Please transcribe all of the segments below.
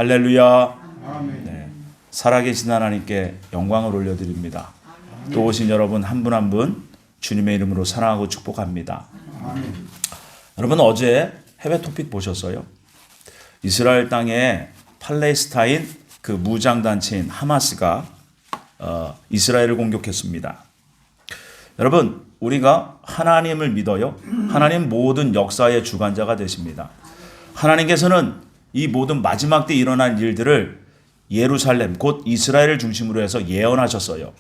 할렐루야. 아멘. 네, 살아계신 하나님께 영광을 올려드립니다. 또 오신 여러분 한 분 한 분 주님의 이름으로 사랑하고 축복합니다. 아멘. 여러분 어제 해외 토픽 보셨어요? 이스라엘 땅에 팔레스타인 그 무장단체인 하마스가 이스라엘을 공격했습니다. 여러분 우리가 하나님을 믿어요. 하나님 모든 역사의 주관자가 되십니다. 하나님께서는 이 모든 마지막 때 일어날 일들을 예루살렘 곧 이스라엘을 중심으로 해서 예언하셨어요.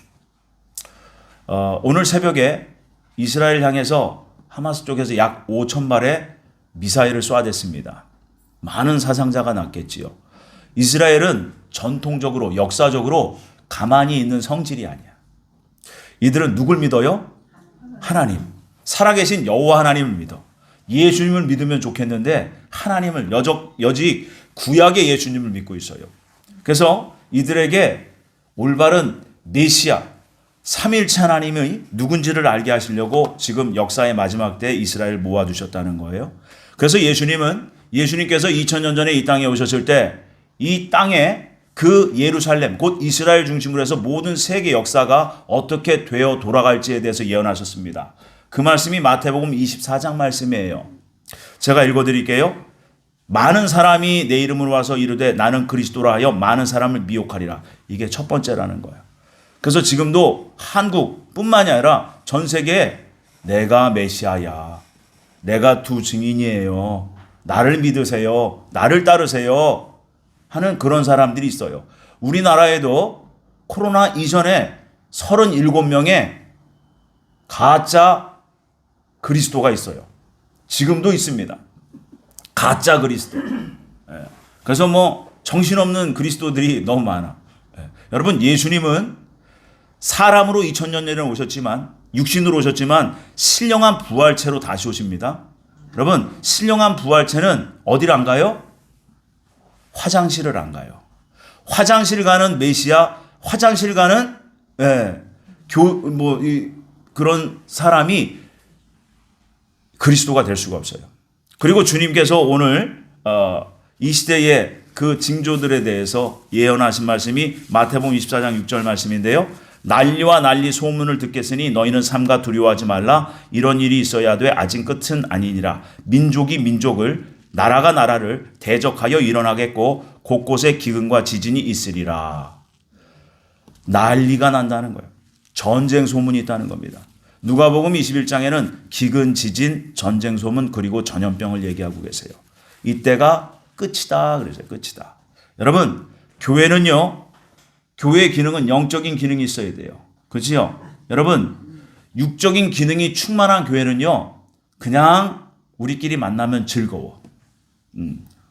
오늘 새벽에 이스라엘 향해서 하마스 쪽에서 약 5,000발의 미사일을 쏘아댔습니다. 많은 사상자가 났겠지요. 이스라엘은 전통적으로 역사적으로 가만히 있는 성질이 아니야. 이들은 누굴 믿어요? 하나님. 살아계신 여호와 하나님을 믿어. 예수님을 믿으면 좋겠는데 하나님을 여직 구약의 예수님을 믿고 있어요. 그래서 이들에게 올바른 메시아 삼일체 하나님의 누군지를 알게 하시려고 지금 역사의 마지막 때 이스라엘을 모아두셨다는 거예요. 그래서 예수님께서 2000년 전에 이 땅에 오셨을 때 이 땅에 그 예루살렘 곧 이스라엘 중심으로 해서 모든 세계 역사가 어떻게 되어 돌아갈지에 대해서 예언하셨습니다. 그 말씀이 마태복음 24장 말씀이에요. 제가 읽어드릴게요. 많은 사람이 내 이름으로 와서 이르되 나는 그리스도라 하여 많은 사람을 미혹하리라. 이게 첫 번째라는 거예요. 그래서 지금도 한국뿐만이 아니라 전 세계에 내가 메시아야. 내가 두 증인이에요. 나를 믿으세요. 나를 따르세요. 하는 그런 사람들이 있어요. 우리나라에도 코로나 이전에 37명의 가짜 그리스도가 있어요. 지금도 있습니다. 가짜 그리스도. 그래서 정신없는 그리스도들이 너무 많아. 여러분 예수님은 사람으로 2000년 전에 오셨지만 육신으로 오셨지만 신령한 부활체로 다시 오십니다. 여러분 신령한 부활체는 어디를 안 가요? 화장실을 안 가요. 화장실 가는 메시아, 화장실 가는 그런 사람이 그리스도가 될 수가 없어요. 그리고 주님께서 오늘 이 시대의 그 징조들에 대해서 예언하신 말씀이 마태복음 24장 6절 말씀인데요. 난리와 난리 소문을 듣겠으니 너희는 삼가 두려워하지 말라. 이런 일이 있어야 돼. 아직 끝은 아니니라. 민족이 민족을 나라가 나라를 대적하여 일어나겠고 곳곳에 기근과 지진이 있으리라. 난리가 난다는 거예요. 전쟁 소문이 있다는 겁니다. 누가복음 21장에는 기근, 지진, 전쟁 소문 그리고 전염병을 얘기하고 계세요. 이때가 끝이다 그러세요. 끝이다. 여러분 교회는요. 교회의 기능은 영적인 기능이 있어야 돼요. 그렇죠? 여러분 육적인 기능이 충만한 교회는요. 그냥 우리끼리 만나면 즐거워.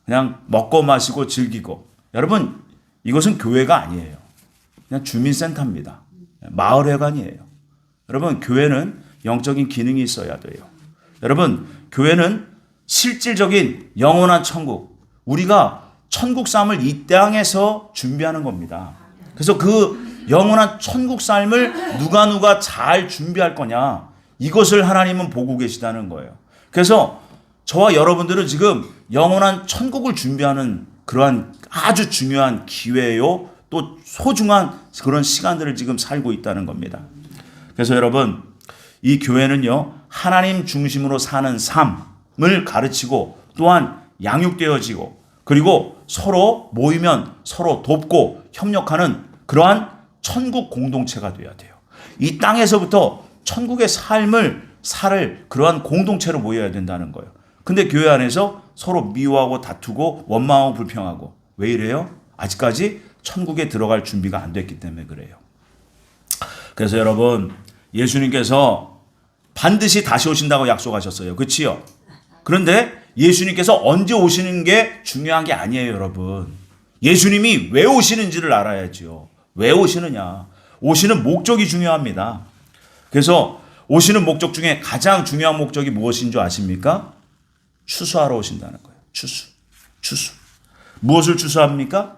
그냥 먹고 마시고 즐기고. 여러분 이것은 교회가 아니에요. 그냥 주민센터입니다. 마을회관이에요. 여러분 교회는 영적인 기능이 있어야 돼요. 여러분 교회는 실질적인 영원한 천국, 우리가 천국 삶을 이 땅에서 준비하는 겁니다. 그래서 그 영원한 천국 삶을 누가 잘 준비할 거냐, 이것을 하나님은 보고 계시다는 거예요. 그래서 저와 여러분들은 지금 영원한 천국을 준비하는 그러한 아주 중요한 기회요, 또 소중한 그런 시간들을 지금 살고 있다는 겁니다. 그래서 여러분 이 교회는요 하나님 중심으로 사는 삶을 가르치고 또한 양육되어지고 그리고 서로 모이면 서로 돕고 협력하는 그러한 천국 공동체가 되어야 돼요. 이 땅에서부터 천국의 삶을 살 그러한 공동체로 모여야 된다는 거예요. 근데 교회 안에서 서로 미워하고 다투고 원망하고 불평하고 왜 이래요? 아직까지 천국에 들어갈 준비가 안 됐기 때문에 그래요. 그래서 여러분 예수님께서 반드시 다시 오신다고 약속하셨어요. 그렇지요? 그런데 예수님께서 언제 오시는 게 중요한 게 아니에요, 여러분. 예수님이 왜 오시는지를 알아야죠. 왜 오시느냐. 오시는 목적이 중요합니다. 그래서 오시는 목적 중에 가장 중요한 목적이 무엇인 줄 아십니까? 추수하러 오신다는 거예요. 추수. 무엇을 추수합니까?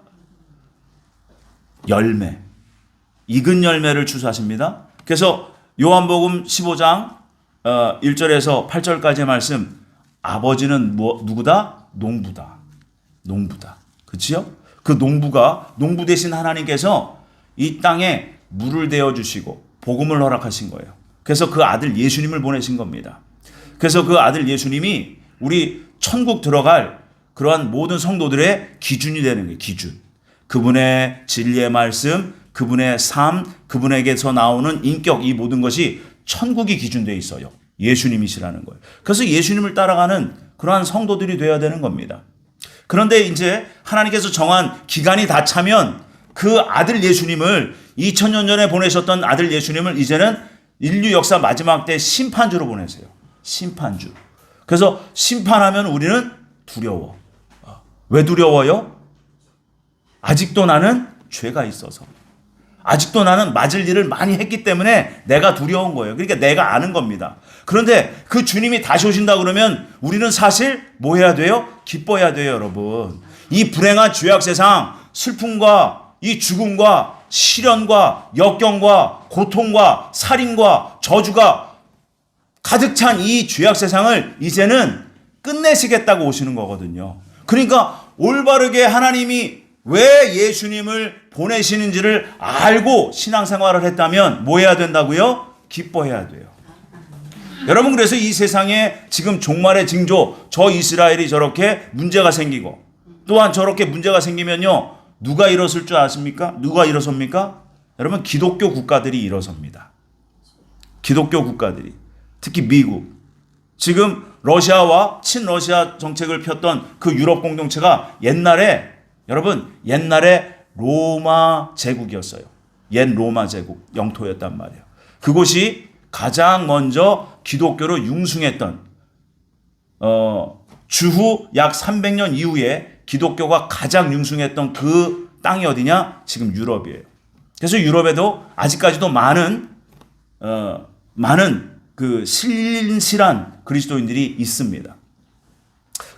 열매. 익은 열매를 추수하십니다. 그래서 요한복음 15장 1절에서 8절까지의 말씀, 아버지는 누구다? 농부다. 그렇지요? 그 농부 대신 하나님께서 이 땅에 물을 대어 주시고 복음을 허락하신 거예요. 그래서 그 아들 예수님을 보내신 겁니다. 그래서 그 아들 예수님이 우리 천국 들어갈 그러한 모든 성도들의 기준이 되는 거예요. 기준. 그분의 진리의 말씀, 그분의 삶, 그분에게서 나오는 인격, 이 모든 것이 천국이 기준되어 있어요. 예수님이시라는 거예요. 그래서 예수님을 따라가는 그러한 성도들이 되어야 되는 겁니다. 그런데 이제 하나님께서 정한 기간이 다 차면 그 아들 예수님을 2000년 전에 보내셨던 아들 예수님을 이제는 인류 역사 마지막 때 심판주로 보내세요. 심판주. 그래서 심판하면 우리는 두려워. 왜 두려워요? 아직도 나는 죄가 있어서. 아직도 나는 맞을 일을 많이 했기 때문에 내가 두려운 거예요. 그러니까 내가 아는 겁니다. 그런데 그 주님이 다시 오신다 그러면 우리는 사실 뭐 해야 돼요? 기뻐해야 돼요, 여러분. 이 불행한 죄악 세상, 슬픔과 이 죽음과 시련과 역경과 고통과 살인과 저주가 가득 찬 이 죄악 세상을 이제는 끝내시겠다고 오시는 거거든요. 그러니까 올바르게 하나님이 왜 예수님을 보내시는지를 알고 신앙생활을 했다면 뭐 해야 된다고요? 기뻐해야 돼요. 여러분, 그래서 이 세상에 지금 종말의 징조, 저 이스라엘이 저렇게 문제가 생기고 또한 저렇게 문제가 생기면요, 누가 일어설 줄 아십니까? 누가 일어섭니까? 여러분, 기독교 국가들이 일어섭니다. 기독교 국가들이. 특히 미국. 지금 러시아와 친러시아 정책을 폈던 그 유럽 공동체가 옛날에 로마 제국이었어요. 옛 로마 제국 영토였단 말이에요. 그곳이 가장 먼저 기독교로 융숭했던 주후 약 300년 이후에 기독교가 가장 융숭했던 그 땅이 어디냐? 지금 유럽이에요. 그래서 유럽에도 아직까지도 많은 그 신실한 그리스도인들이 있습니다.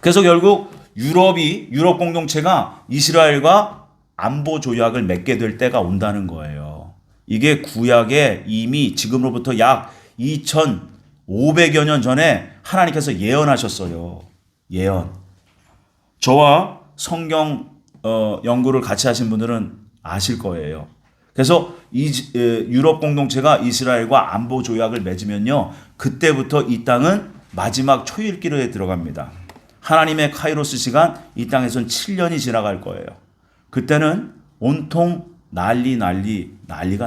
그래서 결국 유럽 공동체가 이스라엘과 안보 조약을 맺게 될 때가 온다는 거예요. 이게 구약에 이미 지금으로부터 약 2500여 년 전에 하나님께서 예언하셨어요. 예언. 저와 성경 연구를 같이 하신 분들은 아실 거예요. 그래서 유럽 공동체가 이스라엘과 안보 조약을 맺으면요, 그때부터 이 땅은 마지막 초일기로에 들어갑니다. 하나님의 카이로스 시간, 이 땅에선 7년이 지나갈 거예요. 그때는 온통 난리가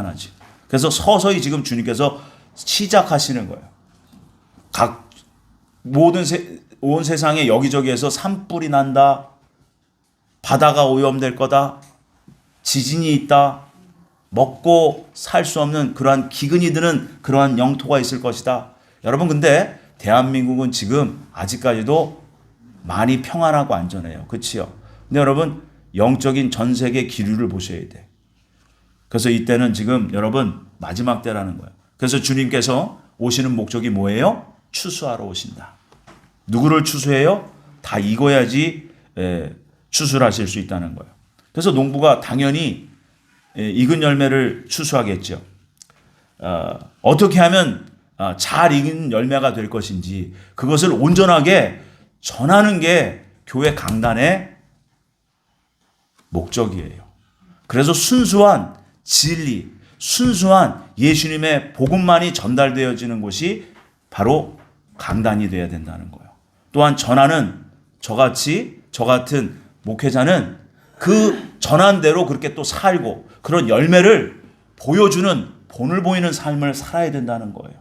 나지. 그래서 서서히 지금 주님께서 시작하시는 거예요. 온 세상에 여기저기에서 산불이 난다. 바다가 오염될 거다. 지진이 있다. 먹고 살 수 없는 그러한 기근이 드는 그러한 영토가 있을 것이다. 여러분, 근데 대한민국은 지금 아직까지도 많이 평안하고 안전해요. 그렇지요? 근데 여러분, 영적인 전 세계 기류를 보셔야 돼. 그래서 이때는 지금 여러분 마지막 때라는 거예요. 그래서 주님께서 오시는 목적이 뭐예요? 추수하러 오신다. 누구를 추수해요? 다 익어야지 추수를 하실 수 있다는 거예요. 그래서 농부가 당연히 익은 열매를 추수하겠죠. 어떻게 하면 잘 익은 열매가 될 것인지 그것을 온전하게 전하는 게 교회 강단의 목적이에요. 그래서 순수한 진리, 순수한 예수님의 복음만이 전달되어지는 곳이 바로 강단이 되어야 된다는 거예요. 또한 전하는 저 같은 목회자는 그 전한 대로 그렇게 또 살고 그런 열매를 보여주는 본을 보이는 삶을 살아야 된다는 거예요.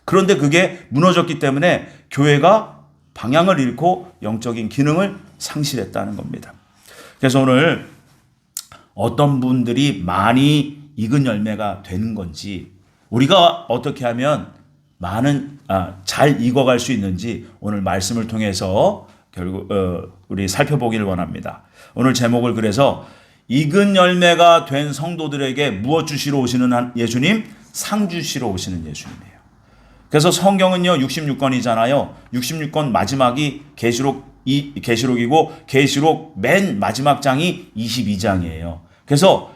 그런데 그게 무너졌기 때문에 교회가 방향을 잃고 영적인 기능을 상실했다는 겁니다. 그래서 오늘 어떤 분들이 많이 익은 열매가 되는 건지, 우리가 어떻게 하면 잘 익어갈 수 있는지 오늘 말씀을 통해서 결국 우리 살펴보기를 원합니다. 오늘 제목을 그래서 익은 열매가 된 성도들에게 무엇 주시러 오시는 예수님? 상 주시러 오시는 예수님이에요. 그래서 성경은요 66권이잖아요. 66권 마지막이 계시록이고 계시록 맨 마지막 장이 22장이에요. 그래서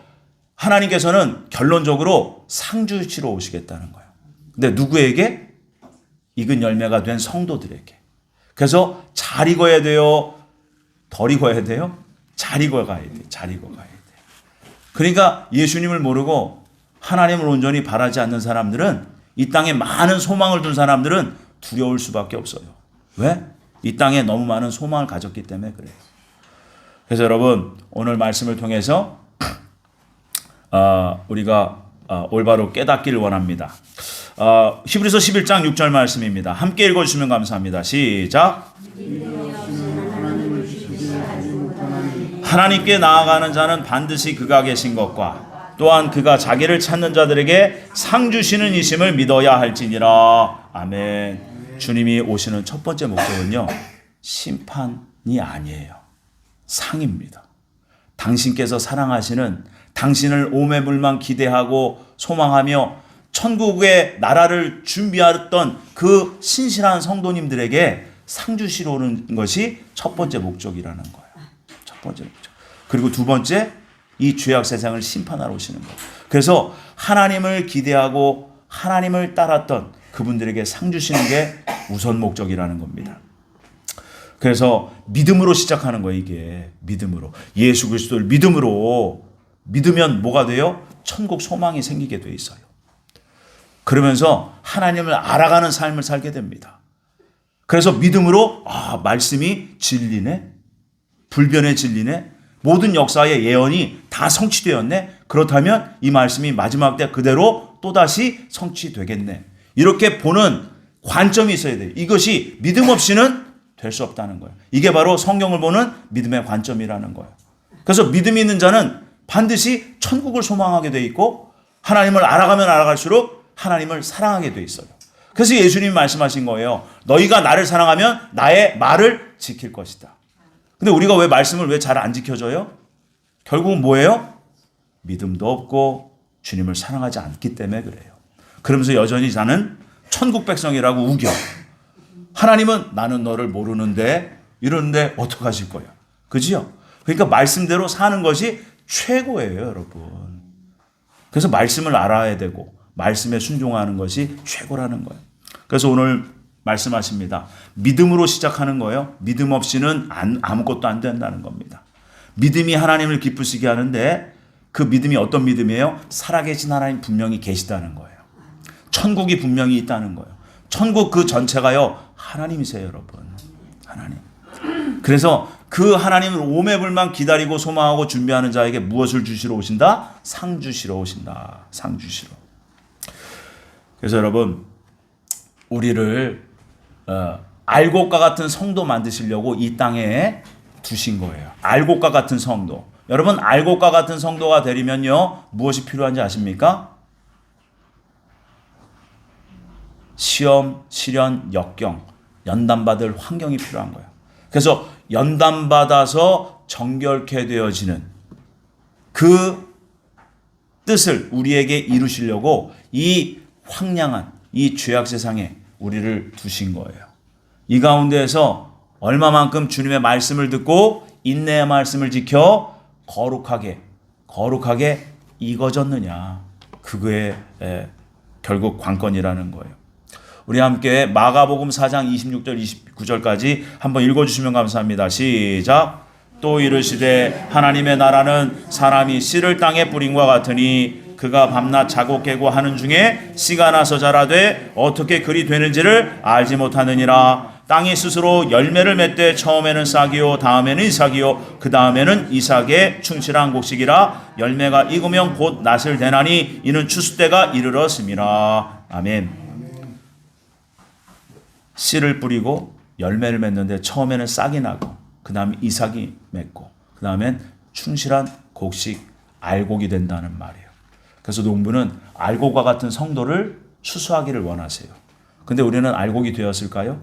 하나님께서는 결론적으로 상 주시러 오시겠다는 거예요. 근데 누구에게? 익은 열매가 된 성도들에게. 그래서 잘 익어야 돼요? 덜 익어야 돼요? 잘 익어가야 돼. 잘 익어가야 돼. 그러니까 예수님을 모르고 하나님을 온전히 바라지 않는 사람들은, 이 땅에 많은 소망을 둔 사람들은 두려울 수밖에 없어요. 왜? 이 땅에 너무 많은 소망을 가졌기 때문에 그래요. 그래서 여러분, 오늘 말씀을 통해서 우리가 올바로 깨닫기를 원합니다. 히브리서 11장 6절 말씀입니다. 함께 읽어주시면 감사합니다. 시작. 하나님께 나아가는 자는 반드시 그가 계신 것과 또한 그가 자기를 찾는 자들에게 상 주시는 이심을 믿어야 할지니라. 아멘. 주님이 오시는 첫 번째 목적은요, 심판이 아니에요. 상입니다. 당신께서 사랑하시는, 당신을 오매불망 기대하고 소망하며 천국의 나라를 준비하던 그 신실한 성도님들에게 상 주시러 오는 것이 첫 번째 목적이라는 거예요. 첫 번째 목적. 그리고 두 번째, 이 죄악 세상을 심판하러 오시는 거예요. 그래서 하나님을 기대하고 하나님을 따랐던 그분들에게 상 주시는 게 우선 목적이라는 겁니다. 그래서 믿음으로 시작하는 거예요. 이게 믿음으로, 예수 그리스도를 믿으면 뭐가 돼요? 천국 소망이 생기게 돼 있어요. 그러면서 하나님을 알아가는 삶을 살게 됩니다. 그래서 믿음으로 말씀이 진리네, 불변의 진리네, 모든 역사의 예언이 다 성취되었네, 그렇다면 이 말씀이 마지막 때 그대로 또다시 성취되겠네, 이렇게 보는 관점이 있어야 돼요. 이것이 믿음 없이는 될 수 없다는 거예요. 이게 바로 성경을 보는 믿음의 관점이라는 거예요. 그래서 믿음이 있는 자는 반드시 천국을 소망하게 돼 있고, 하나님을 알아가면 알아갈수록 하나님을 사랑하게 돼 있어요. 그래서 예수님이 말씀하신 거예요. 너희가 나를 사랑하면 나의 말을 지킬 것이다. 근데 우리가 왜 말씀을 왜 잘 안 지켜줘요? 결국은 뭐예요? 믿음도 없고 주님을 사랑하지 않기 때문에 그래요. 그러면서 여전히 나는 천국 백성이라고 우겨. 하나님은 나는 너를 모르는데 이러는데 어떡하실 거야? 그지요? 그러니까 말씀대로 사는 것이 최고예요, 여러분. 그래서 말씀을 알아야 되고 말씀에 순종하는 것이 최고라는 거예요. 그래서 오늘 말씀하십니다. 믿음으로 시작하는 거예요. 믿음 없이는 아무것도 안 된다는 겁니다. 믿음이 하나님을 기쁘시게 하는데, 그 믿음이 어떤 믿음이에요? 살아계신 하나님 분명히 계시다는 거예요. 천국이 분명히 있다는 거예요. 천국 그 전체가요, 하나님이세요, 여러분. 하나님. 그래서 그 하나님을 오매불망 기다리고 소망하고 준비하는 자에게 무엇을 주시러 오신다? 상 주시러 오신다. 상 주시러. 그래서 여러분, 우리를 알곡과 같은 성도 만드시려고 이 땅에 두신 거예요. 알곡과 같은 성도. 여러분, 알곡과 같은 성도가 되려면요, 무엇이 필요한지 아십니까? 시험, 시련, 역경, 연단받을 환경이 필요한 거예요. 그래서 연단받아서 정결케 되어지는 그 뜻을 우리에게 이루시려고 이 황량한 이 죄악 세상에 우리를 두신 거예요. 이 가운데에서 얼마만큼 주님의 말씀을 듣고 인내의 말씀을 지켜 거룩하게 익어졌느냐, 그거의 결국 관건이라는 거예요. 우리 함께 마가복음 4장 26절 29절까지 한번 읽어주시면 감사합니다. 시작. 또 이르시되 하나님의 나라는 사람이 씨를 땅에 뿌림과 같으니 그가 밤낮 자고 깨고 하는 중에 씨가 나서 자라되 어떻게 그리 되는지를 알지 못하느니라. 땅이 스스로 열매를 맺되 처음에는 싹이요 다음에는 이삭이요 그 다음에는 이삭의 충실한 곡식이라. 열매가 익으면 곧 낫을 대나니 이는 추수 때가 이르렀음이라. 아멘. 씨를 뿌리고 열매를 맺는데 처음에는 싹이 나고 그 다음에 이삭이 맺고 그 다음엔 충실한 곡식 알곡이 된다는 말이에요. 그래서 농부는 알곡과 같은 성도를 추수하기를 원하세요. 근데 우리는 알곡이 되었을까요?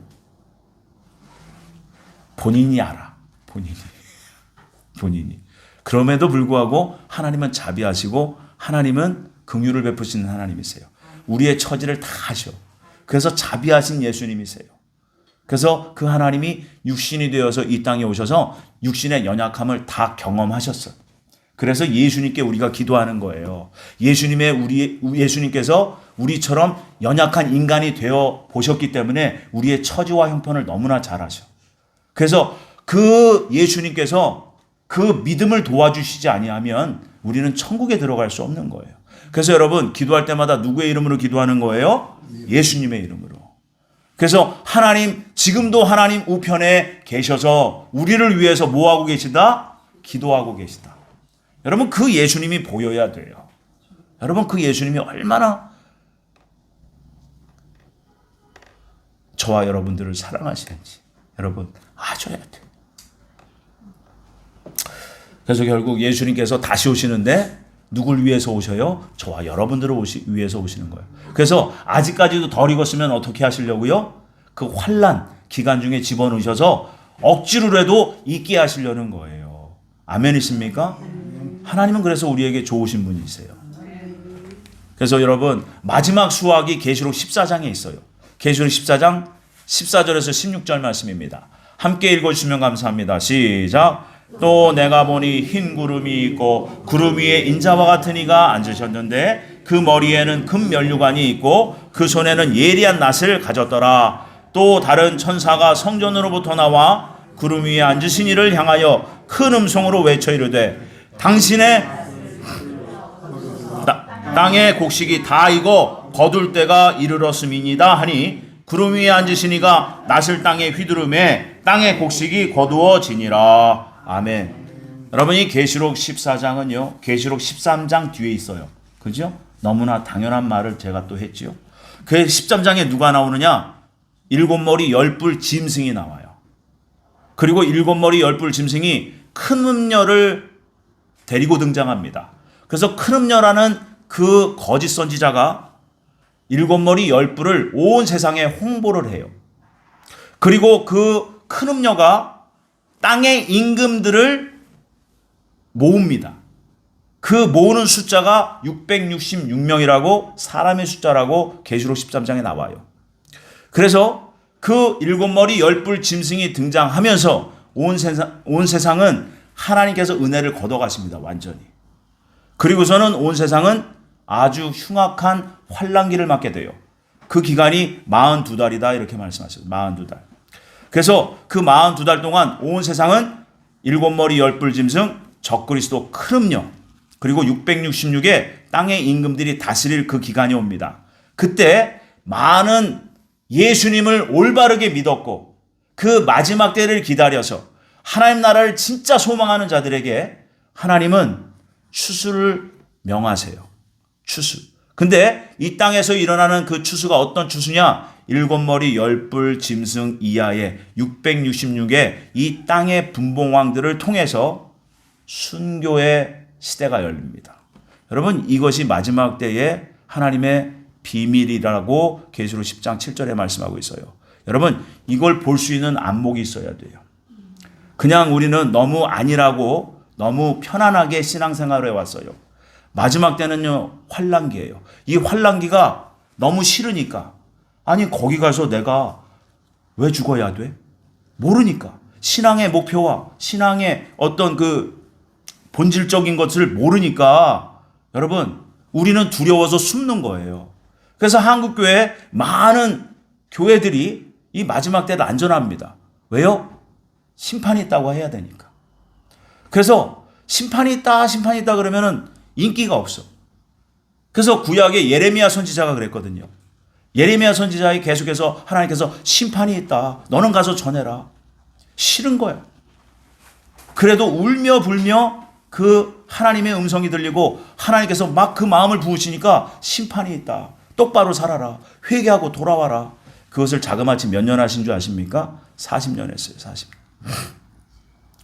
본인이 알아. 본인이. 그럼에도 불구하고 하나님은 자비하시고 하나님은 긍휼을 베푸시는 하나님이세요. 우리의 처지를 다 아셔. 그래서 자비하신 예수님이세요. 그래서 그 하나님이 육신이 되어서 이 땅에 오셔서 육신의 연약함을 다 경험하셨어요. 그래서 예수님께 우리가 기도하는 거예요. 예수님께서 우리처럼 연약한 인간이 되어 보셨기 때문에 우리의 처지와 형편을 너무나 잘 아셔. 그래서 그 예수님께서 그 믿음을 도와주시지 아니하면 우리는 천국에 들어갈 수 없는 거예요. 그래서 여러분 기도할 때마다 누구의 이름으로 기도하는 거예요? 예수님의 이름으로. 그래서 하나님, 지금도 하나님 우편에 계셔서 우리를 위해서 뭐 하고 계시다? 기도하고 계시다. 여러분 그 예수님이 보여야 돼요. 여러분 그 예수님이 얼마나 저와 여러분들을 사랑하시는지 여러분 아셔야 돼요. 그래서 결국 예수님께서 다시 오시는데 누굴 위해서 오셔요? 저와 여러분들을 위해서 오시는 거예요. 그래서 아직까지도 덜 익었으면 어떻게 하시려고요? 그 환난 기간 중에 집어넣으셔서 억지로라도 잊게 하시려는 거예요. 아멘이십니까? 하나님은 그래서 우리에게 좋으신 분이세요. 그래서 여러분 마지막 수확이 계시록 14장에 있어요. 계시록 14장 14절에서 16절 말씀입니다. 함께 읽어주시면 감사합니다. 시작. 또 내가 보니 흰 구름이 있고 구름 위에 인자와 같은 이가 앉으셨는데 그 머리에는 금 면류관이 있고 그 손에는 예리한 낫을 가졌더라. 또 다른 천사가 성전으로부터 나와 구름 위에 앉으신 이를 향하여 큰 음성으로 외쳐 이르되 당신의 땅의 곡식이 다 익어 거둘 때가 이르렀음이니이다 하니 구름 위에 앉으신 이가 낫을 땅에 휘두르매 땅의 곡식이 거두어지니라. 아멘. 여러분 이 계시록 14장은요. 계시록 13장 뒤에 있어요. 그죠? 너무나 당연한 말을 제가 또 했지요. 그 13장에 누가 나오느냐? 7머리 10뿔 짐승이 나와요. 그리고 7머리 10뿔 짐승이 큰 음녀를 데리고 등장합니다. 그래서 큰 음녀라는 그 거짓 선지자가 7머리 10뿔을 온 세상에 홍보를 해요. 그리고 그 큰 음녀가 땅의 임금들을 모읍니다. 그 모으는 숫자가 666명이라고 사람의 숫자라고 계시록 13장에 나와요. 그래서 그 7머리 10뿔 짐승이 등장하면서 온 세상은 하나님께서 은혜를 걷어가십니다. 완전히. 그리고서는 온 세상은 아주 흉악한 환란기를 맞게 돼요. 그 기간이 42달이다 이렇게 말씀하셨어요. 42달. 그래서 그 42달 동안 온 세상은 7머리 10뿔 짐승, 적그리스도 큰 음녀, 그리고 666의 땅의 임금들이 다스릴 그 기간이 옵니다. 그때 많은 예수님을 올바르게 믿었고 그 마지막 때를 기다려서 하나님 나라를 진짜 소망하는 자들에게 하나님은 추수를 명하세요. 추수. 근데 이 땅에서 일어나는 그 추수가 어떤 추수냐? 7머리 10뿔 짐승 이하의 666의 이 땅의 분봉왕들을 통해서 순교의 시대가 열립니다. 여러분 이것이 마지막 때의 하나님의 비밀이라고 계시록 10장 7절에 말씀하고 있어요. 여러분 이걸 볼 수 있는 안목이 있어야 돼요. 그냥 우리는 너무 아니라고 너무 편안하게 신앙생활을 해왔어요. 마지막 때는요 환란기예요. 이 환란기가 너무 싫으니까 아니 거기 가서 내가 왜 죽어야 돼? 모르니까 신앙의 목표와 신앙의 어떤 그 본질적인 것을 모르니까 여러분 우리는 두려워서 숨는 거예요. 그래서 한국교회 많은 교회들이 이 마지막 때도 안전합니다. 왜요? 심판이 있다고 해야 되니까. 그래서 심판이 있다 그러면은 인기가 없어. 그래서 구약의 예레미야 선지자가 그랬거든요. 예레미야 선지자에 계속해서 하나님께서 심판이 있다. 너는 가서 전해라. 싫은 거야. 그래도 울며 불며 그 하나님의 음성이 들리고 하나님께서 막 그 마음을 부으시니까 심판이 있다. 똑바로 살아라. 회개하고 돌아와라. 그것을 자그마치 몇 년 하신 줄 아십니까? 40년 했어요. 40년.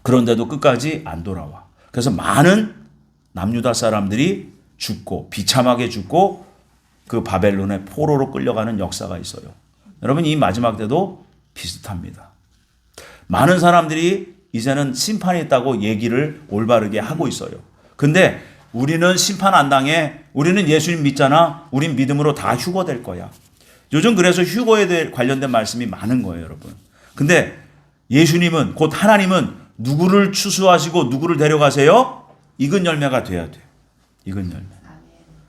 그런데도 끝까지 안 돌아와. 그래서 많은 남유다 사람들이 죽고 비참하게 죽고 그 바벨론의 포로로 끌려가는 역사가 있어요. 여러분 이 마지막 때도 비슷합니다. 많은 사람들이 이제는 심판이 있다고 얘기를 올바르게 하고 있어요. 근데 우리는 심판 안 당해. 우리는 예수님 믿잖아. 우린 믿음으로 다 휴거될 거야. 요즘 그래서 휴거에 대해 관련된 말씀이 많은 거예요, 여러분. 근데 예수님은 곧 하나님은 누구를 추수하시고 누구를 데려가세요? 익은 열매가 돼야 돼요. 익은 열매.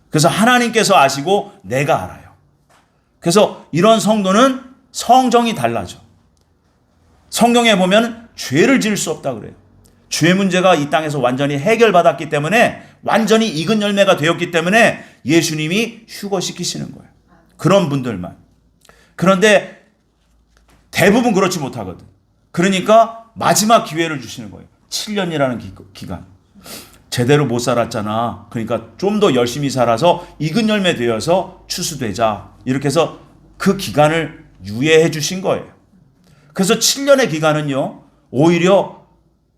그래서 하나님께서 아시고 내가 알아요. 그래서 이런 성도는 성정이 달라져. 성경에 보면 죄를 지을 수 없다 그래요. 죄 문제가 이 땅에서 완전히 해결받았기 때문에, 완전히 익은 열매가 되었기 때문에 예수님이 휴거시키시는 거예요. 그런 분들만. 그런데 대부분 그렇지 못하거든. 그러니까 마지막 기회를 주시는 거예요. 7년이라는 기간. 제대로 못 살았잖아. 그러니까 좀 더 열심히 살아서 익은 열매 되어서 추수되자. 이렇게 해서 그 기간을 유예해 주신 거예요. 그래서 7년의 기간은요, 오히려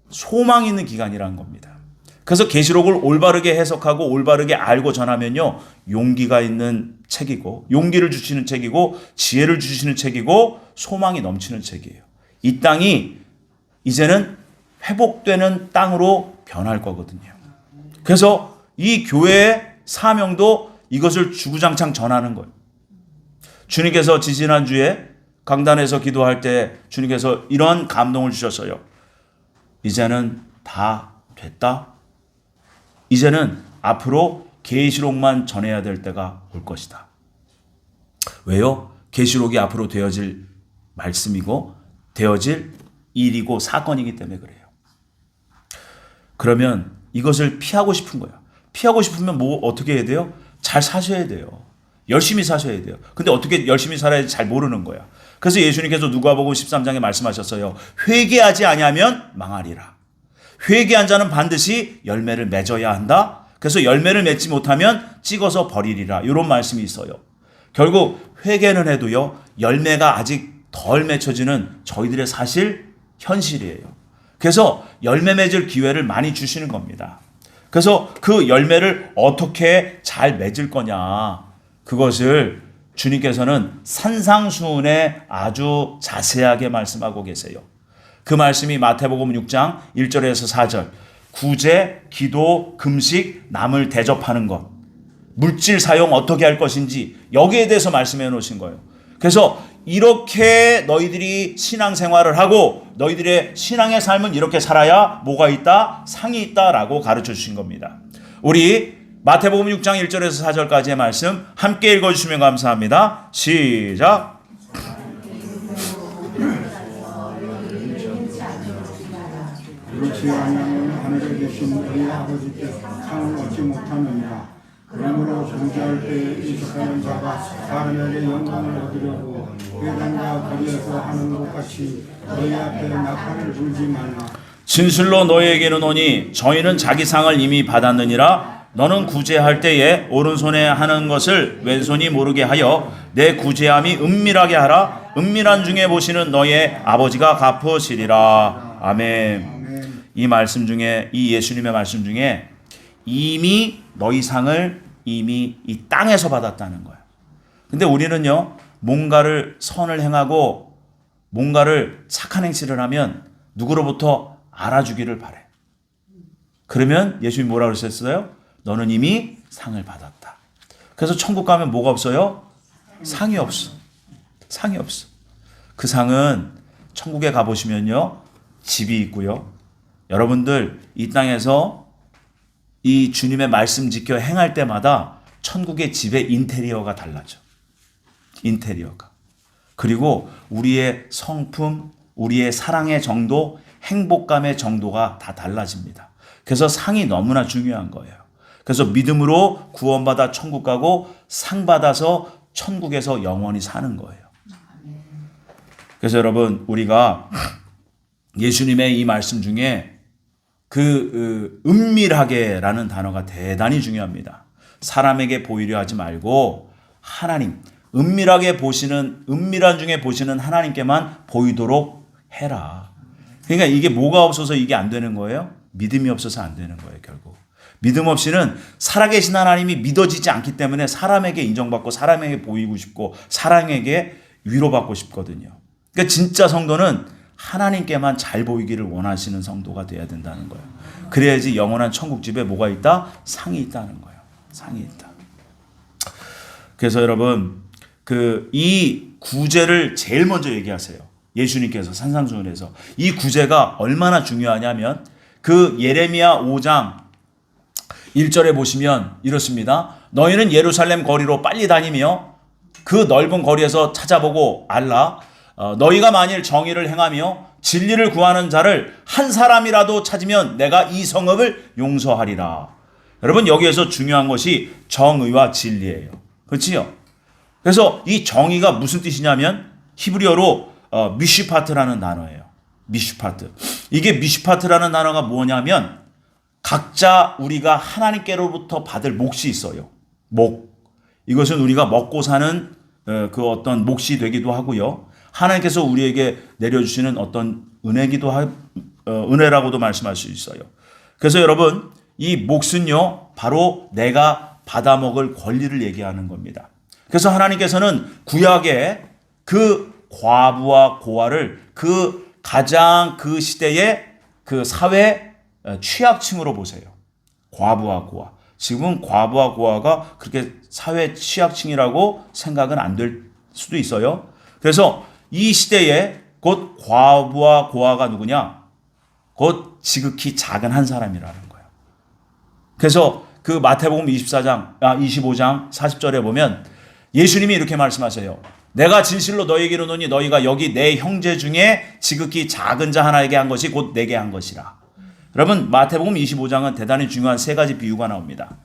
소망 있는 기간이라는 겁니다. 그래서 계시록을 올바르게 해석하고 올바르게 알고 전하면요, 용기가 있는 책이고, 용기를 주시는 책이고, 지혜를 주시는 책이고, 소망이 넘치는 책이에요. 이 땅이 이제는 회복되는 땅으로 변할 거거든요. 그래서 이 교회의 사명도 이것을 주구장창 전하는 거예요. 주님께서 지지난주에 강단에서 기도할 때 주님께서 이런 감동을 주셨어요. 이제는 다 됐다. 이제는 앞으로 계시록만 전해야 될 때가 올 것이다. 왜요? 계시록이 앞으로 되어질 말씀이고 되어질 일이고 사건이기 때문에 그래요. 그러면 이것을 피하고 싶은 거야. 피하고 싶으면 뭐 어떻게 해야 돼요? 잘 사셔야 돼요. 열심히 사셔야 돼요. 근데 어떻게 열심히 살아야지 잘 모르는 거야. 그래서 예수님께서 누가복음 13장에 말씀하셨어요. 회개하지 아니하면 망하리라. 회개한 자는 반드시 열매를 맺어야 한다. 그래서 열매를 맺지 못하면 찍어서 버리리라. 이런 말씀이 있어요. 결국 회개는 해도요, 열매가 아직 덜 맺혀지는 저희들의 사실 현실이에요. 그래서 열매 맺을 기회를 많이 주시는 겁니다. 그래서 그 열매를 어떻게 잘 맺을 거냐, 그것을 주님께서는 산상수훈에 아주 자세하게 말씀하고 계세요. 그 말씀이 마태복음 6장 1절에서 4절, 구제, 기도, 금식, 남을 대접하는 것, 물질 사용 어떻게 할 것인지, 여기에 대해서 말씀해 놓으신 거예요. 그래서 이렇게 너희들이 신앙생활을 하고 너희들의 신앙의 삶은 이렇게 살아야 뭐가 있다? 상이 있다라고 가르쳐 주신 겁니다. 우리 마태복음 6장 1절에서 4절까지의 말씀 함께 읽어주시면 감사합니다. 시작. 그렇지 않으면 하늘에 계신 우리 아버지께서 상을 얻지 못하느니라. 그러므로 중재할 때 인식하는 자가 사람에게 영광을 얻으려고 회당과 거리에서 하는 것 같이 너희 앞에 낙하를 불지 말라. 진실로 너희에게는 오니 저희는 자기 상을 이미 받았느니라. 너는 구제할 때에 오른손에 하는 것을 왼손이 모르게 하여 내 구제함이 은밀하게 하라. 은밀한 중에 보시는 너의 아버지가 갚으시리라. 아멘. 이 말씀 중에, 이 예수님의 말씀 중에 이미 너희 상을 이미 이 땅에서 받았다는 거예요. 근데 우리는요, 뭔가를 선을 행하고 뭔가를 착한 행실을 하면 누구로부터 알아주기를 바래. 그러면 예수님이 뭐라고 그러셨어요? 너는 이미 상을 받았다. 그래서 천국 가면 뭐가 없어요? 상이 없어. 상이 없어. 그 상은 천국에 가보시면요, 집이 있고요. 여러분들 이 땅에서 이 주님의 말씀 지켜 행할 때마다 천국의 집의 인테리어가 달라져. 인테리어가. 그리고 우리의 성품, 우리의 사랑의 정도, 행복감의 정도가 다 달라집니다. 그래서 상이 너무나 중요한 거예요. 그래서 믿음으로 구원받아 천국 가고 상 받아서 천국에서 영원히 사는 거예요. 그래서 여러분, 우리가 예수님의 이 말씀 중에 은밀하게라는 단어가 대단히 중요합니다. 사람에게 보이려 하지 말고 하나님, 은밀하게 보시는, 은밀한 중에 보시는 하나님께만 보이도록 해라. 그러니까 이게 뭐가 없어서 이게 안 되는 거예요? 믿음이 없어서 안 되는 거예요, 결국. 믿음 없이는 살아계신 하나님이 믿어지지 않기 때문에 사람에게 인정받고 사람에게 보이고 싶고 사람에게 위로받고 싶거든요. 그러니까 진짜 성도는 하나님께만 잘 보이기를 원하시는 성도가 돼야 된다는 거예요. 그래야지 영원한 천국집에 뭐가 있다? 상이 있다는 거예요. 상이 있다. 그래서 여러분, 이 구제를 제일 먼저 얘기하세요. 예수님께서 산상수훈에서. 이 구제가 얼마나 중요하냐면 예레미야 5장 1절에 보시면 이렇습니다. 너희는 예루살렘 거리로 빨리 다니며 그 넓은 거리에서 찾아보고 알라. 너희가 만일 정의를 행하며 진리를 구하는 자를 한 사람이라도 찾으면 내가 이 성읍을 용서하리라. 여러분, 여기에서 중요한 것이 정의와 진리예요. 그렇지요? 그래서 이 정의가 무슨 뜻이냐면 히브리어로 미슈파트라는 단어예요. 미슈파트. 이게 미슈파트라는 단어가 뭐냐면 각자 우리가 하나님께로부터 받을 몫이 있어요. 목. 이것은 우리가 먹고 사는 그 어떤 몫이 되기도 하고요. 하나님께서 우리에게 내려주시는 어떤 은혜라고도 말씀할 수 있어요. 그래서 여러분, 이 몫은요, 바로 내가 받아먹을 권리를 얘기하는 겁니다. 그래서 하나님께서는 구약에 그 과부와 고아를 그 가장 그 시대의 그 사회 취약층으로 보세요. 과부와 고아. 지금은 과부와 고아가 그렇게 사회 취약층이라고 생각은 안 될 수도 있어요. 그래서 이 시대에 곧 과부와 고아가 누구냐? 곧 지극히 작은 한 사람이라는 거예요. 그래서 그 마태복음 25장 40절에 보면 예수님이 이렇게 말씀하세요. 내가 진실로 너희에게 이르노니 너희가 여기 내 형제 중에 지극히 작은 자 하나에게 한 것이 곧 내게 한 것이라. 여러분, 마태복음 25장은 대단히 중요한 세 가지 비유가 나옵니다.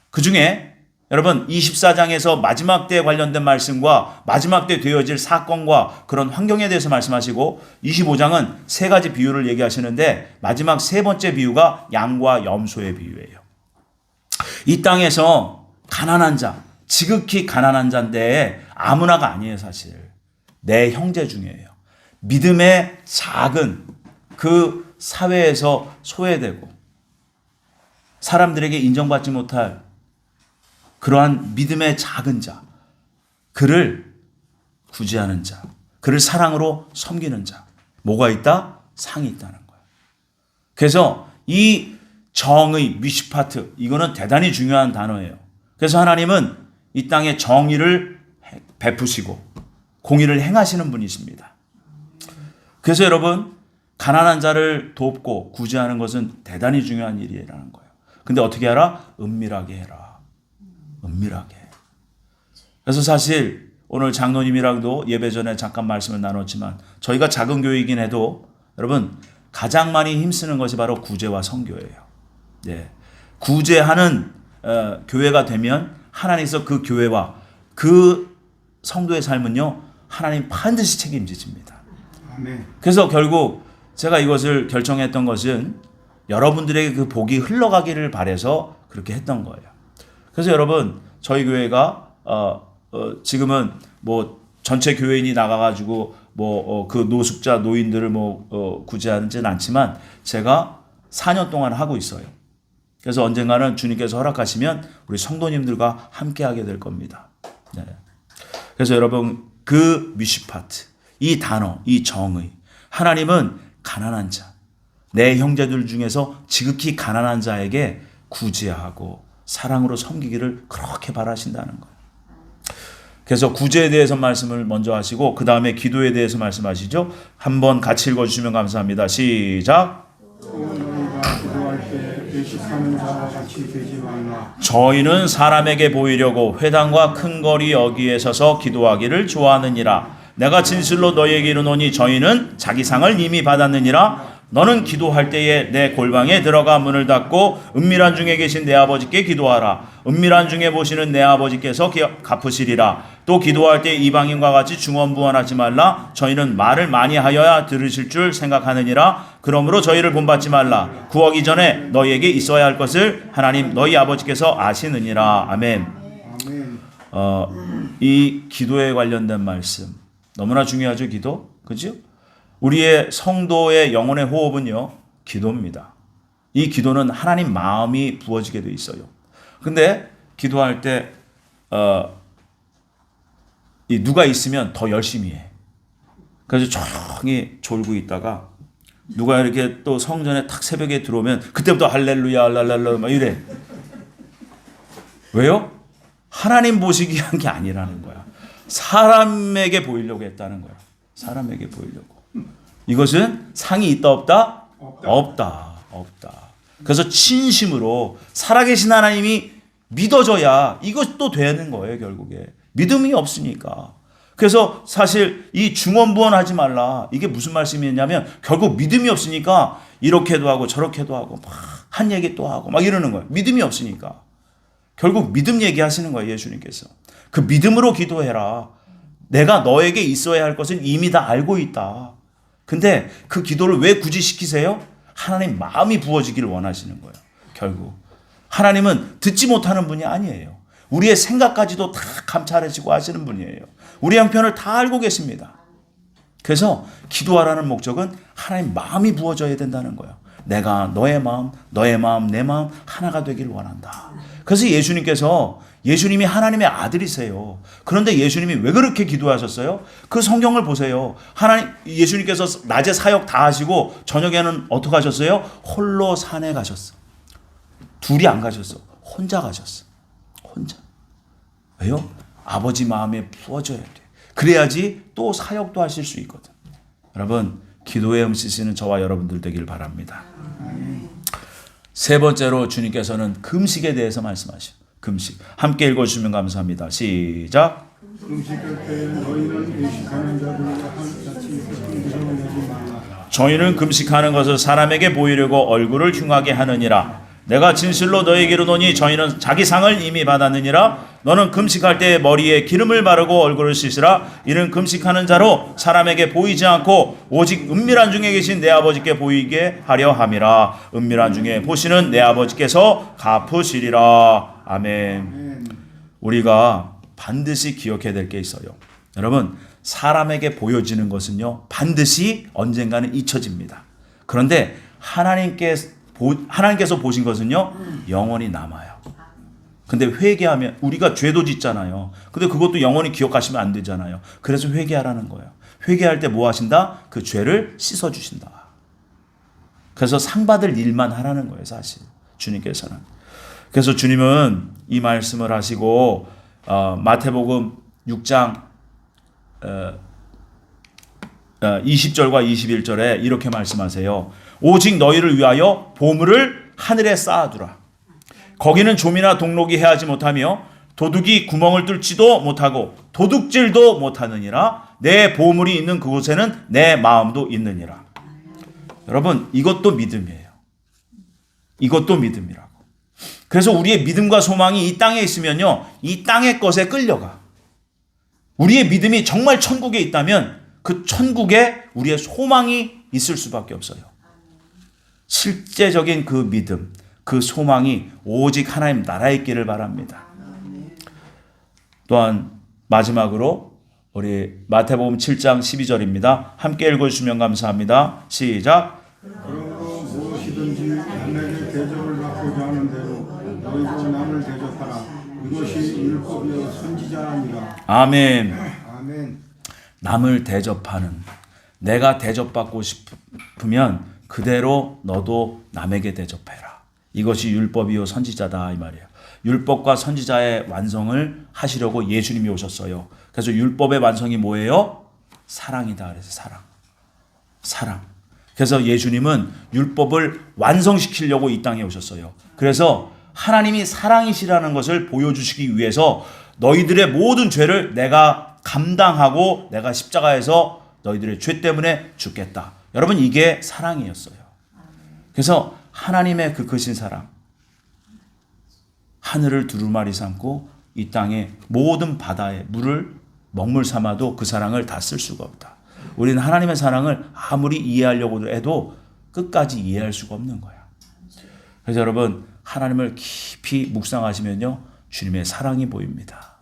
그 중에 여러분 24장에서 마지막 때에 관련된 말씀과 마지막 때 되어질 사건과 그런 환경에 대해서 말씀하시고 25장은 세 가지 비유를 얘기하시는데 마지막 세 번째 비유가 양과 염소의 비유예요. 이 땅에서 가난한 자, 지극히 가난한 자인데 아무나가 아니에요. 사실 내 형제 중이에요. 믿음의 작은 그 사회에서 소외되고 사람들에게 인정받지 못할 그러한 믿음의 작은 자, 그를 구제하는 자, 그를 사랑으로 섬기는 자, 뭐가 있다? 상이 있다는 거예요. 그래서 이 정의, 미슈파트, 이거는 대단히 중요한 단어예요. 그래서 하나님은 이 땅에 정의를 베푸시고 공의를 행하시는 분이십니다. 그래서 여러분, 가난한 자를 돕고 구제하는 것은 대단히 중요한 일이라는 거예요. 근데 어떻게 하라? 은밀하게 해라. 은밀하게. 그래서 사실 오늘 장로님이랑도 예배 전에 잠깐 말씀을 나눴지만 저희가 작은 교회이긴 해도 여러분 가장 많이 힘쓰는 것이 바로 구제와 선교예요. 네. 구제하는 교회가 되면 하나님께서 그 교회와 그 성도의 삶은요 하나님 반드시 책임지십니다. 아멘. 그래서 결국 제가 이것을 결정했던 것은 여러분들에게 그 복이 흘러가기를 바라서 그렇게 했던 거예요. 그래서 여러분 저희 교회가 지금은 뭐 전체 교회인이 나가가지고 뭐 그 노숙자 노인들을 구제하지는 않지만 제가 4년 동안 하고 있어요. 그래서 언젠가는 주님께서 허락하시면 우리 성도님들과 함께하게 될 겁니다. 네. 그래서 여러분 그 미슈파트, 이 단어, 이 정의, 하나님은 가난한 자, 내 형제들 중에서 지극히 가난한 자에게 구제하고 사랑으로 섬기기를 그렇게 바라신다는 거예요. 그래서 구제에 대해서 말씀을 먼저 하시고 그 다음에 기도에 대해서 말씀하시죠. 한번 같이 읽어주시면 감사합니다. 시작. 너희가 기도할 때 외식하는 자와 같이 되지 말라. 저희는 사람에게 보이려고 회당과 큰 거리 여기에 서서 기도하기를 좋아하느니라. 내가 진실로 너희에게 이르노니 저희는 자기 상을 이미 받았느니라. 너는 기도할 때에 내 골방에 들어가 문을 닫고 은밀한 중에 계신 내 아버지께 기도하라. 은밀한 중에 보시는 내 아버지께서 갚으시리라. 또 기도할 때 이방인과 같이 중언부언하지 말라. 저희는 말을 많이 하여야 들으실 줄 생각하느니라. 그러므로 저희를 본받지 말라. 구하기 전에 너희에게 있어야 할 것을 하나님 너희 아버지께서 아시느니라. 아멘. 아멘. 이 기도에 관련된 말씀 너무나 중요하죠. 기도, 그죠? 우리의 성도의 영혼의 호흡은요 기도입니다. 이 기도는 하나님 마음이 부어지게 돼 있어요. 근데 기도할 때 누가 있으면 더 열심히 해. 그래서 조용히 졸고 있다가 누가 이렇게 또 성전에 탁 새벽에 들어오면 그때부터 할렐루야 할랄랄라 막 이래. 왜요? 하나님 보시기 한 게 아니라는 거야. 사람에게 보이려고 했다는 거야. 사람에게 보이려고. 이것은 상이 있다 없다? 없다. 그래서 진심으로 살아계신 하나님이 믿어져야 이것도 되는 거예요. 결국에 믿음이 없으니까. 그래서 사실 이 중언부언하지 말라. 이게 무슨 말씀이냐면 결국 믿음이 없으니까 이렇게도 하고 저렇게도 하고 막 한 얘기 또 하고 막 이러는 거예요. 믿음이 없으니까. 결국 믿음 얘기하시는 거예요. 예수님께서. 그 믿음으로 기도해라. 내가 너에게 있어야 할 것은 이미 다 알고 있다. 근데 그 기도를 왜 굳이 시키세요? 하나님 마음이 부어지기를 원하시는 거예요. 결국. 하나님은 듣지 못하는 분이 아니에요. 우리의 생각까지도 다 감찰하시고 하시는 분이에요. 우리 형편을 다 알고 계십니다. 그래서 기도하라는 목적은 하나님 마음이 부어져야 된다는 거예요. 내가 너의 마음, 내 마음 하나가 되기를 원한다. 그래서 예수님이 하나님의 아들이세요. 그런데 예수님이 왜 그렇게 기도하셨어요? 그 성경을 보세요. 예수님께서 낮에 사역 다 하시고 저녁에는 어떻게 하셨어요? 홀로 산에 가셨어. 둘이 안 가셨어. 혼자 가셨어. 혼자. 왜요? 아버지 마음에 부어져야 돼. 그래야지 또 사역도 하실 수 있거든. 여러분, 기도에 힘쓰시는 저와 여러분들 되길 바랍니다. 세 번째로 주님께서는 금식에 대해서 말씀하셔요. 금식. 함께 읽어주시면 감사합니다. 시작. 금식할 때 너희는 의식하는 자들과 한같이 무서운 하지 말라. 저희는 금식하는 것을 사람에게 보이려고 얼굴을 흉하게 하느니라. 내가 진실로 너에게 이르노니 저희는 자기 상을 이미 받았느니라. 너는 금식할 때 머리에 기름을 바르고 얼굴을 씻으라. 이는 금식하는 자로 사람에게 보이지 않고 오직 은밀한 중에 계신 내 아버지께 보이게 하려 함이라. 은밀한 중에 보시는 내 아버지께서 갚으시리라. 아멘. 우리가 반드시 기억해야 될 게 있어요. 여러분, 사람에게 보여지는 것은요, 반드시 언젠가는 잊혀집니다. 그런데 하나님께서 보신 것은요, 영원히 남아요. 근데 회개하면, 우리가 죄도 짓잖아요. 근데 그것도 영원히 기억하시면 안 되잖아요. 그래서 회개하라는 거예요. 회개할 때 뭐 하신다? 그 죄를 씻어주신다. 그래서 상 받을 일만 하라는 거예요, 사실. 주님께서는. 그래서 주님은 이 말씀을 하시고, 마태복음 6장 20절과 21절에 이렇게 말씀하세요. 오직 너희를 위하여 보물을 하늘에 쌓아두라. 거기는 좀이나 동록이 해하지 못하며 도둑이 구멍을 뚫지도 못하고 도둑질도 못하느니라. 내 보물이 있는 그곳에는 내 마음도 있느니라. 여러분, 이것도 믿음이에요. 이것도 믿음이라고. 그래서 우리의 믿음과 소망이 이 땅에 있으면요, 이 땅의 것에 끌려가. 우리의 믿음이 정말 천국에 있다면 그 천국에 우리의 소망이 있을 수밖에 없어요. 실제적인 그 믿음, 그 소망이 오직 하나님 나라에 있기를 바랍니다. 또한 마지막으로 우리 마태복음 7장 12절입니다. 함께 읽어주시면 감사합니다. 시작. 그러므로 무엇이든지 남에게 대접을 받고자 하는 대로 너희도 남을 대접하라. 이것이 율법이요 선지자 아니라. 아멘. 아멘. 남을 대접하는, 내가 대접받고 싶으면 그대로 너도 남에게 대접해라. 이것이 율법이요 선지자다, 이 말이에요. 율법과 선지자의 완성을 하시려고 예수님이 오셨어요. 그래서 율법의 완성이 뭐예요? 사랑이다. 그래서 사랑. 그래서 예수님은 율법을 완성시키려고 이 땅에 오셨어요. 그래서 하나님이 사랑이시라는 것을 보여주시기 위해서 너희들의 모든 죄를 내가 감당하고 내가 십자가에서 너희들의 죄 때문에 죽겠다. 여러분, 이게 사랑이었어요. 그래서 하나님의 그 크신 사랑, 하늘을 두루마리 삼고 이 땅의 모든 바다의 물을 먹물 삼아도 그 사랑을 다 쓸 수가 없다. 우리는 하나님의 사랑을 아무리 이해하려고 해도 끝까지 이해할 수가 없는 거야. 그래서 여러분, 하나님을 깊이 묵상하시면요, 주님의 사랑이 보입니다.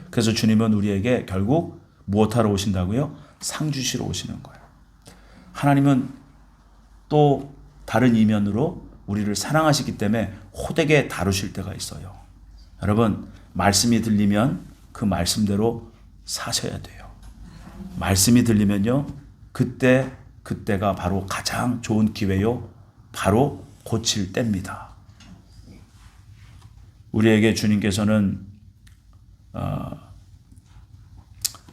그래서 주님은 우리에게 결국 무엇하러 오신다고요? 상 주시러 오시는 거예요. 하나님은 또 다른 이면으로 우리를 사랑하시기 때문에 호되게 다루실 때가 있어요. 여러분, 말씀이 들리면 그 말씀대로 사셔야 돼요. 말씀이 들리면요, 그때가 바로 가장 좋은 기회요, 바로 고칠 때입니다. 우리에게 주님께서는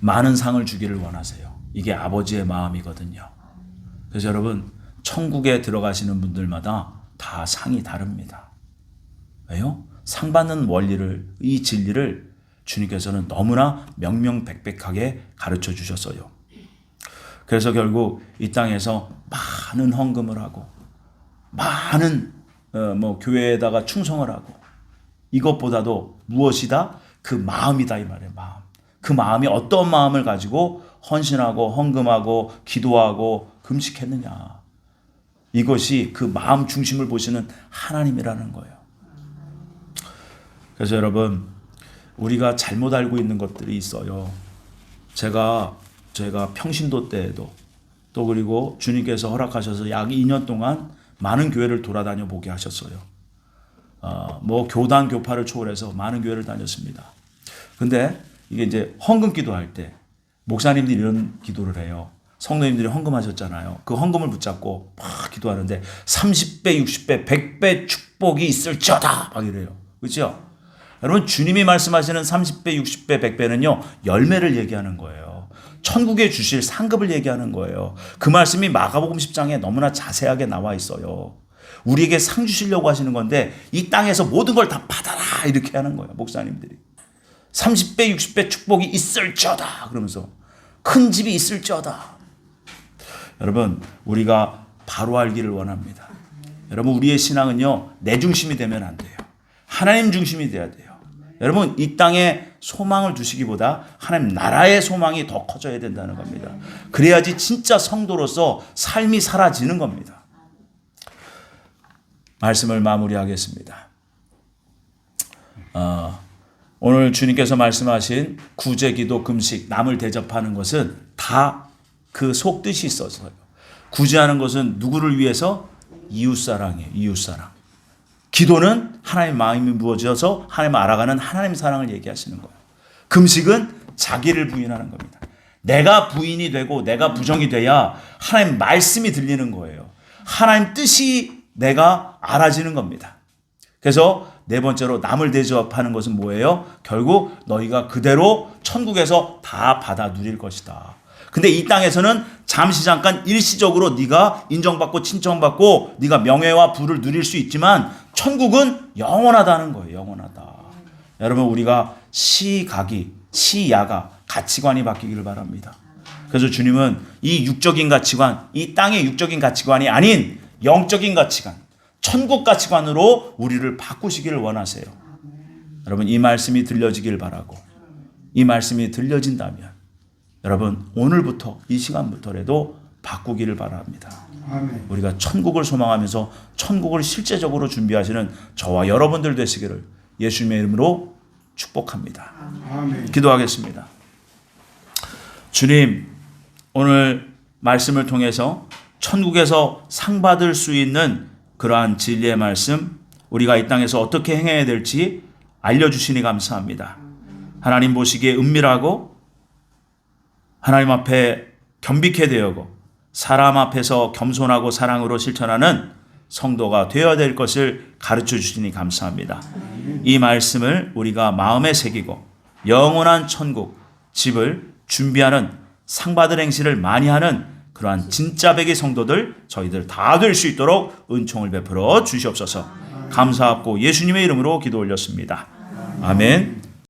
많은 상을 주기를 원하세요. 이게 아버지의 마음이거든요. 그래서 여러분, 천국에 들어가시는 분들마다 다 상이 다릅니다. 왜요? 상 받는 원리를, 이 진리를 주님께서는 너무나 명명백백하게 가르쳐 주셨어요. 그래서 결국 이 땅에서 많은 헌금을 하고 많은 교회에다가 충성을 하고 이것보다도 무엇이다? 그 마음이다 이 말이에요. 마음. 그 마음이 어떤 마음을 가지고 헌신하고 헌금하고 기도하고 금식했느냐. 이것이 그 마음 중심을 보시는 하나님이라는 거예요. 그래서 여러분, 우리가 잘못 알고 있는 것들이 있어요. 제가 평신도 때에도 또 그리고 주님께서 허락하셔서 약 2년 동안 많은 교회를 돌아다녀 보게 하셨어요. 교단 교파를 초월해서 많은 교회를 다녔습니다. 근데 이게 이제 헌금 기도할 때 목사님들이 이런 기도를 해요. 성도님들이 헌금하셨잖아요. 그 헌금을 붙잡고 막 기도하는데 30배, 60배, 100배 축복이 있을지어다 막 이래요. 그렇죠? 여러분, 주님이 말씀하시는 30배, 60배, 100배는요 열매를 얘기하는 거예요. 천국에 주실 상급을 얘기하는 거예요. 그 말씀이 마가복음 10장에 너무나 자세하게 나와 있어요. 우리에게 상 주시려고 하시는 건데 이 땅에서 모든 걸 다 받아라 이렇게 하는 거예요. 목사님들이 30배 60배 축복이 있을지어다 그러면서 큰 집이 있을지어다. 여러분, 우리가 바로 알기를 원합니다. 여러분, 우리의 신앙은요 내 중심이 되면 안 돼요. 하나님 중심이 돼야 돼요. 여러분, 이 땅에 소망을 두시기보다 하나님 나라의 소망이 더 커져야 된다는 겁니다. 그래야지 진짜 성도로서 삶이 사라지는 겁니다. 말씀을 마무리하겠습니다. 오늘 주님께서 말씀하신 구제기도 금식 남을 대접하는 것은 다 그 속뜻이 있어서요. 구제하는 것은 누구를 위해서? 이웃사랑이에요. 이웃사랑. 기도는 하나님의 마음이 부어져서 하나님을 알아가는 하나님 사랑을 얘기하시는 거예요. 금식은 자기를 부인하는 겁니다. 내가 부인이 되고 내가 부정이 돼야 하나님 말씀이 들리는 거예요. 하나님 뜻이 내가 알아지는 겁니다. 그래서 네 번째로 남을 대접하는 것은 뭐예요? 결국 너희가 그대로 천국에서 다 받아 누릴 것이다. 근데 이 땅에서는 잠시 잠깐 일시적으로 네가 인정받고 칭찬받고 네가 명예와 부를 누릴 수 있지만 천국은 영원하다는 거예요. 영원하다. 여러분, 우리가 시가기, 시야가 가치관이 바뀌기를 바랍니다. 그래서 주님은 이 육적인 가치관, 이 땅의 육적인 가치관이 아닌 영적인 가치관, 천국 가치관으로 우리를 바꾸시기를 원하세요. 여러분, 이 말씀이 들려지길 바라고, 이 말씀이 들려진다면 여러분, 오늘부터 이 시간부터라도 바꾸기를 바랍니다. 아멘. 우리가 천국을 소망하면서 천국을 실제적으로 준비하시는 저와 여러분들 되시기를 예수님의 이름으로 축복합니다. 아멘. 기도하겠습니다. 주님, 오늘 말씀을 통해서 천국에서 상 받을 수 있는 그러한 진리의 말씀, 우리가 이 땅에서 어떻게 행해야 될지 알려주시니 감사합니다. 하나님 보시기에 은밀하고 하나님 앞에 겸비케 되고 사람 앞에서 겸손하고 사랑으로 실천하는 성도가 되어야 될 것을 가르쳐 주시니 감사합니다. 이 말씀을 우리가 마음에 새기고 영원한 천국, 집을 준비하는 상받을 행실을 많이 하는 그러한 진짜 백의 성도들 저희들 다 될 수 있도록 은총을 베풀어 주시옵소서. 감사하고 예수님의 이름으로 기도 올렸습니다. 아멘.